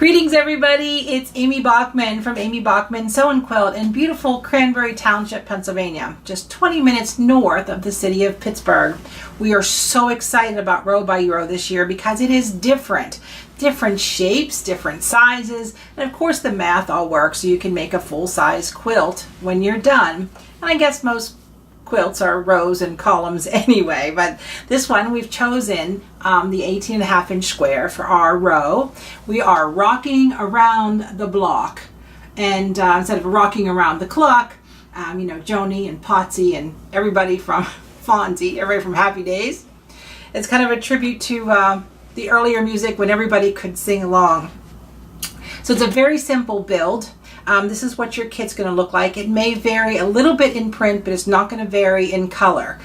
Greetings everybody, it's Amy Baughman from Amy Baughman Sew and Quilt in beautiful Cranberry Township, Pennsylvania, just 20 minutes north of the city of Pittsburgh. We are so excited about Row by Row this year because it is different shapes, different sizes, and of course the math all works so you can make a full-size quilt when you're done. And I guess most quilts are rows and columns anyway, but this one we've chosen the 18.5-inch square for our row. We are rocking around the block, and instead of rocking around the clock, you know, Joni and Potsy and everybody from Fonzie, everybody from Happy Days. It's kind of a tribute to the earlier music when everybody could sing along. So it's a very simple build. This is what your kit's going to look like. It may vary a little bit in print, but it's not going to vary in color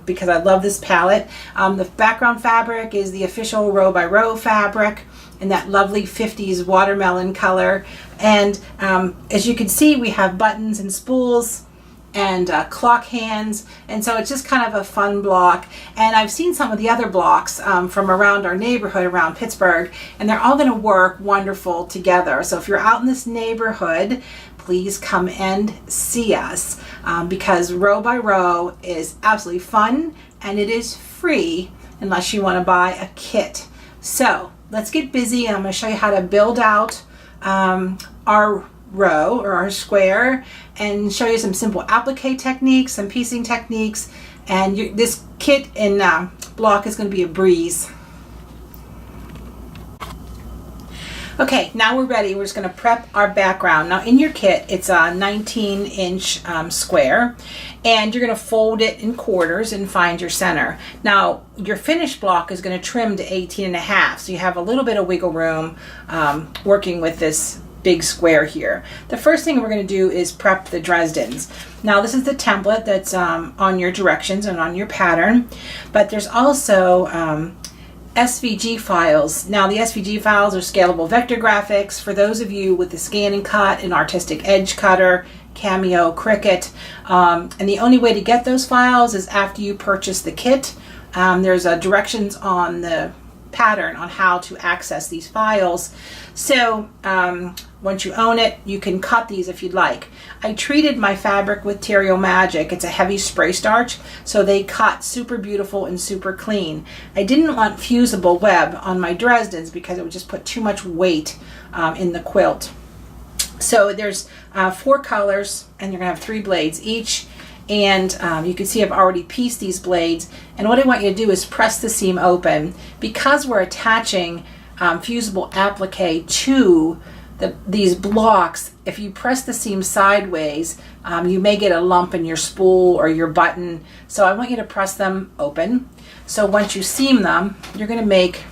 because I love this palette. The background fabric is the official Row by Row fabric in that lovely 50s watermelon color. And as you can see, we have buttons and spools and clock hands, and so it's just kind of a fun block. And I've seen some of the other blocks from around our neighborhood around Pittsburgh, and they're all going to work wonderful together. So if you're out in this neighborhood, please come and see us because Row by Row is absolutely fun and it is free unless you want to buy a kit. So let's get busy, and I'm going to show you how to build out our row or our square and show you some simple applique techniques, some piecing techniques, and this kit and block is going to be a breeze. Okay, now we're ready. We're just going to prep our background. Now in your kit, it's a 19-inch square, and you're going to fold it in quarters and find your center. Now your finished block is going to trim to 18.5, so you have a little bit of wiggle room working with this big square here. The first thing we're going to do is prep the Dresdens. Now this is the template that's on your directions and on your pattern, but there's also SVG files. Now the SVG files are scalable vector graphics for those of you with the Scan and Cut and Artistic Edge Cutter, Cameo, Cricut, and the only way to get those files is after you purchase the kit. There's directions on the pattern on how to access these files. So once you own it, you can cut these if you'd like. I treated my fabric with Terrio Magic. It's a heavy spray starch, so they cut super beautiful and super clean. I didn't want fusible web on my Dresdens because it would just put too much weight in the quilt. So there's 4 colors, and you're gonna have 3 blades each. And you can see I've already pieced these blades, and what I want you to do is press the seam open. Because we're attaching fusible applique to these blocks, if you press the seam sideways, you may get a lump in your spool or your button. So I want you to press them open. So once you seam them, you're going to make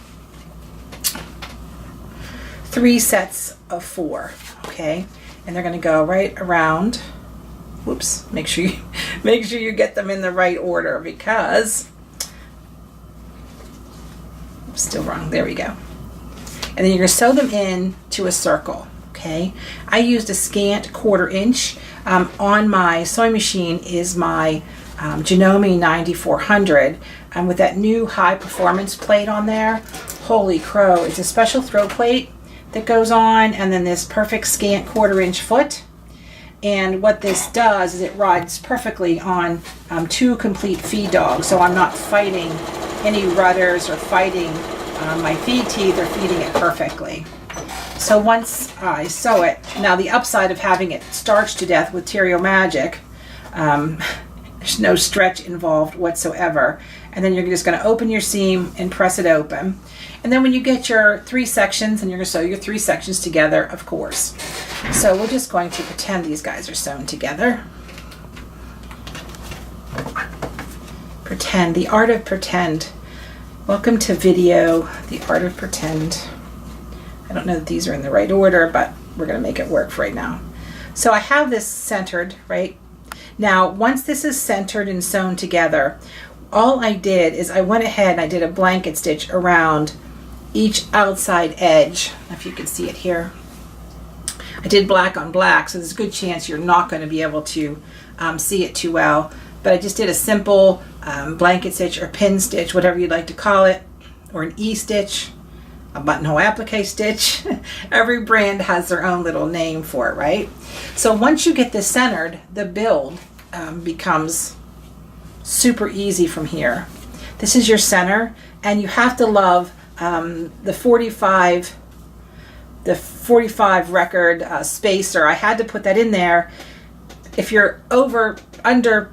3 sets of 4, okay? And they're going to go right around. Whoops, make sure you get them in the right order because I'm still wrong. There we go. And then you're going to sew them in to a circle, okay? I used a scant 1/4 inch. On my sewing machine is my Janome 9400, and with that new high performance plate on there, holy crow, it's a special throw plate that goes on, and then this perfect scant 1/4 inch foot. And what this does is it rides perfectly on 2 complete feed dogs, so I'm not fighting any rudders or fighting my feed teeth or feeding it perfectly. So once I sew it, now the upside of having it starched to death with Terrio Magic, there's no stretch involved whatsoever. And then you're just going to open your seam and press it open. And then when you get your 3 sections, and you're going to sew your 3 sections together, of course. So we're just going to pretend these guys are sewn together. Pretend, the art of pretend. Welcome to video, the art of pretend. I don't know that these are in the right order, but we're going to make it work for right now. So I have this centered, right? Now, once this is centered and sewn together, all I did is I went ahead and I did a blanket stitch around each outside edge. If you can see it here. I did black on black, so there's a good chance you're not going to be able to see it too well. But I just did a simple blanket stitch or pin stitch, whatever you'd like to call it, or an E-stitch a buttonhole applique stitch. Every brand has their own little name for it, right? So once you get this centered, the build becomes super easy from here. This is your center, and you have to love the 45 record spacer. I had to put that in there. If you're under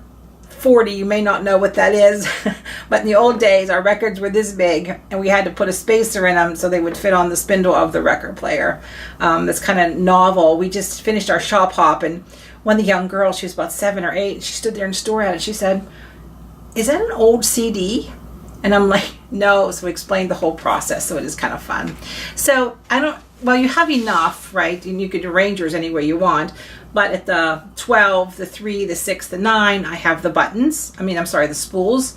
40, you may not know what that is, but in the old days our records were this big and we had to put a spacer in them so they would fit on the spindle of the record player. That's kind of novel. We just finished our shop hop, and one of the young girls, she was about 7 or 8, she stood there in store at it. She said, "Is that an old CD?" And I'm like, "No." So we explained the whole process, so it is kind of fun. So you have enough, right? And you could arrange yours any way you want. But at the 12, the 3, the 6, the 9, I have the buttons. The spools.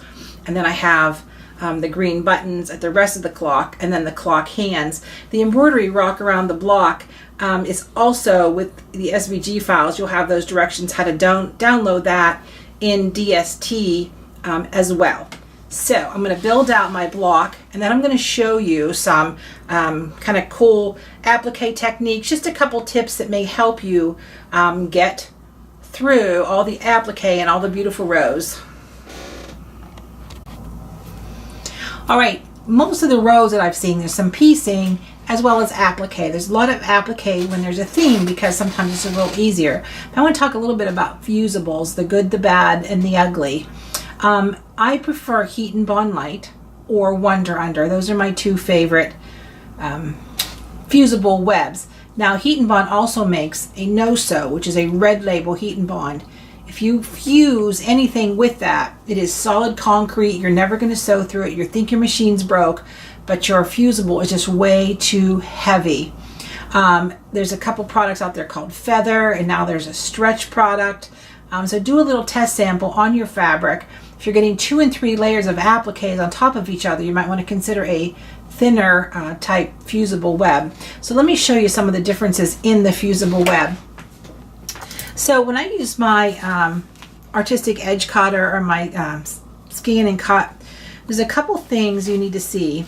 And then I have the green buttons at the rest of the clock, and then the clock hands. The embroidery rock around the block is also with the SVG files. You'll have those directions how to download that in DST as well. So I'm going to build out my block, and then I'm going to show you some kind of cool applique techniques, just a couple tips that may help you get through all the applique and all the beautiful rows. All right, most of the rows that I've seen, there's some piecing as well as applique. There's a lot of applique when there's a theme because sometimes it's a little easier. I want to talk a little bit about fusibles, the good, the bad, and the ugly. I prefer Heat and Bond Light or Wonder Under. Those are my two favorite fusible webs. Now, Heat and Bond also makes a no-sew, which is a red label Heat and Bond. If you fuse anything with that, it is solid concrete. You're never going to sew through it. You think your machine's broke, but your fusible is just way too heavy. There's a couple products out there called Feather, and now there's a stretch product. So do a little test sample on your fabric. If you're getting 2 and 3 layers of appliques on top of each other, you might want to consider a thinner type fusible web. So let me show you some of the differences in the fusible web. So when I use my artistic edge cutter or my scan and cut, there's a couple things you need to see.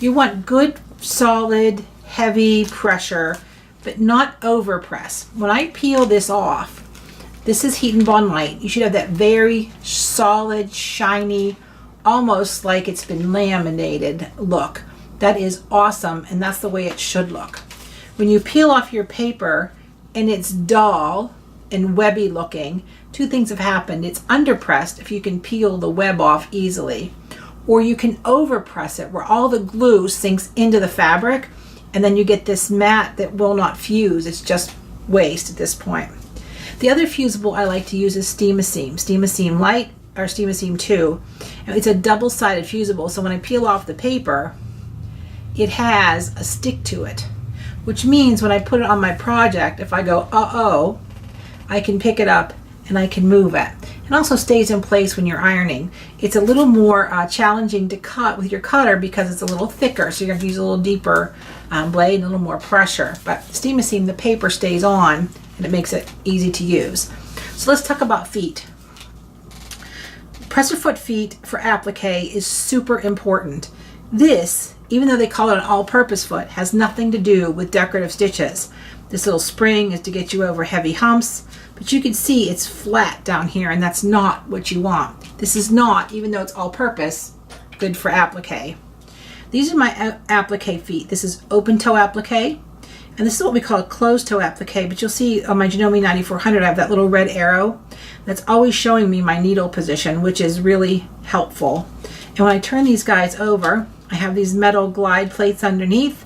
You want good, solid, heavy pressure, but not over press. When I peel this off, this is Heat and Bond Light. You should have that very solid, shiny, almost like it's been laminated look. That is awesome, and that's the way it should look. When you peel off your paper and it's dull and webby looking, two things have happened. It's underpressed if you can peel the web off easily, or you can overpress it where all the glue sinks into the fabric, and then you get this mat that will not fuse. It's just waste at this point. The other fusible I like to use is Steam-A-Seam Light or Steam-A-Seam 2. It's a double-sided fusible, so when I peel off the paper, it has a stick to it, which means when I put it on my project, if I go, uh-oh, I can pick it up and I can move it. It also stays in place when you're ironing. It's a little more challenging to cut with your cutter because it's a little thicker, so you're going to use a little deeper blade and a little more pressure. But Steam-A-Seam, the paper stays on, and it makes it easy to use. So let's talk about feet. Presser foot feet for applique is super important. This, even though they call it an all-purpose foot, has nothing to do with decorative stitches. This little spring is to get you over heavy humps, but you can see it's flat down here, and that's not what you want. This is not, even though it's all-purpose, good for applique. These are my applique feet. This is open toe applique, and this is what we call a closed toe applique, but you'll see on my Janome 9400 I have that little red arrow that's always showing me my needle position, which is really helpful. And when I turn these guys over, I have these metal glide plates underneath,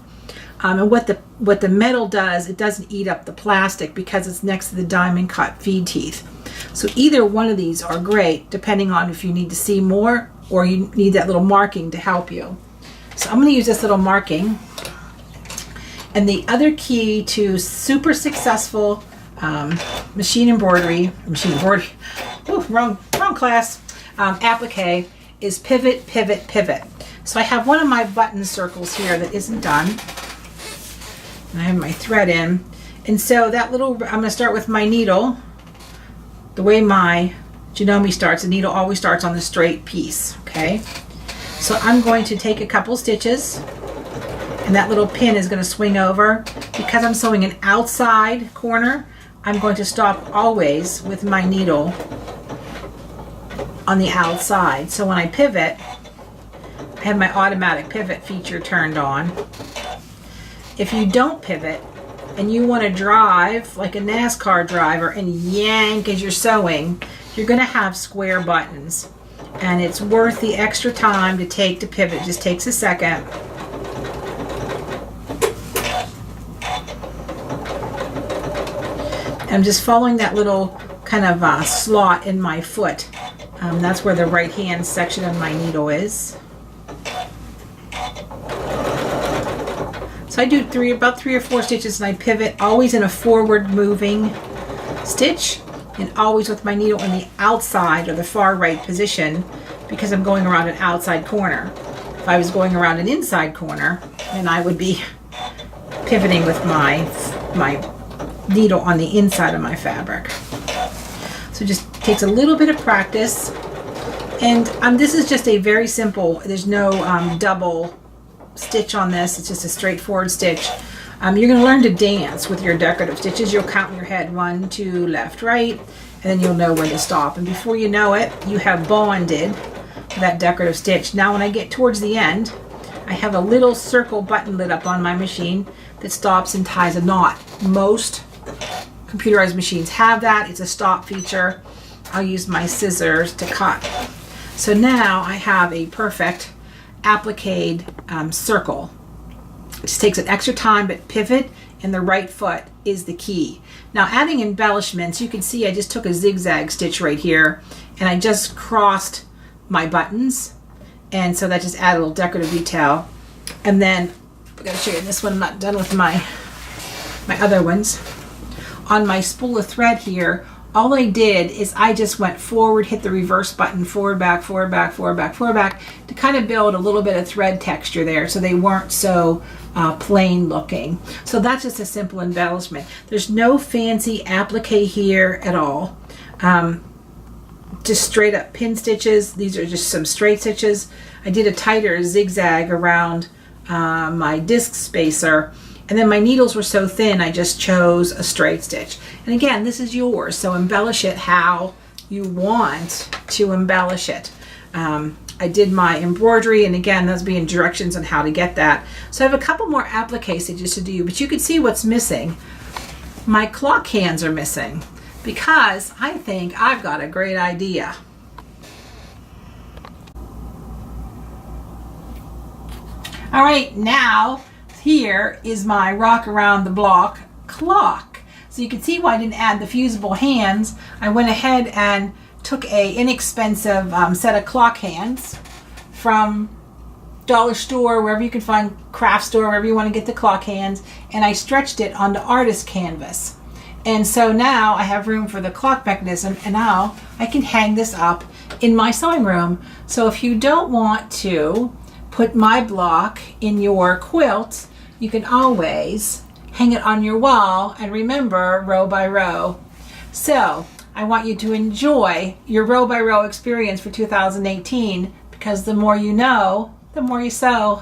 and what the metal does, it doesn't eat up the plastic because it's next to the diamond cut feed teeth. So either one of these are great depending on if you need to see more or you need that little marking to help you. So I'm going to use this little marking. And the other key to super successful machine embroidery, ooh, wrong class, applique is pivot, pivot, pivot. So I have one of my button circles here that isn't done. And I have my thread in. And so that little, I'm going to start with my needle. The way my Janome starts, the needle always starts on the straight piece, okay? So I'm going to take a couple stitches, and that little pin is going to swing over. Because I'm sewing an outside corner, I'm going to stop always with my needle on the outside. So when I pivot, I have my automatic pivot feature turned on. If you don't pivot and you want to drive like a NASCAR driver and yank as you're sewing, you're going to have square buttons. And it's worth the extra time to take to pivot. It just takes a second. I'm just following that little kind of slot in my foot. That's where the right hand section of my needle is. So I do about three or four stitches, and I pivot always in a forward moving stitch, and always with my needle in the outside or the far right position, because I'm going around an outside corner. If I was going around an inside corner, then I would be pivoting with my needle on the inside of my fabric. So it just takes a little bit of practice. And this is just a very simple, there's no double stitch on this. It's just a straightforward stitch. You're going to learn to dance with your decorative stitches. You'll count in your head 1, 2, left, right, and then you'll know where to stop. And before you know it, you have bonded that decorative stitch. Now when I get towards the end, I have a little circle button lit up on my machine that stops and ties a knot. Most computerized machines have that. It's a stop feature. I'll use my scissors to cut. So now I have a perfect applique circle. It just takes an extra time, but pivot and the right foot is the key. Now adding embellishments, you can see I just took a zigzag stitch right here and I just crossed my buttons, and so that just added a little decorative detail. And then I'm going to show you this one. I'm not done with my other ones. On my spool of thread here, all I did is I just went forward, hit the reverse button, forward, back, forward, back, forward, back, forward, back, to kind of build a little bit of thread texture there so they weren't so plain looking. So that's just a simple embellishment. There's no fancy applique here at all. Just straight up pin stitches. These are just some straight stitches. I did a tighter zigzag around my disc spacer. And then my needles were so thin, I just chose a straight stitch. And again, this is yours, so embellish it how you want to embellish it. I did my embroidery, and again, those being directions on how to get that. So I have a couple more applique stitches to do, but you can see what's missing. My clock hands are missing because I think I've got a great idea. All right, now here is my rock around the block clock. So you can see why I didn't add the fusible hands. I went ahead and took a inexpensive set of clock hands from dollar store, wherever you can find, craft store, wherever you want to get the clock hands, and I stretched it onto artist canvas. And so now I have room for the clock mechanism, and now I can hang this up in my sewing room. So if you don't want to put my block in your quilt, you can always hang it on your wall and remember row by row. So I want you to enjoy your row by row experience for 2018, because the more you know, the more you sew.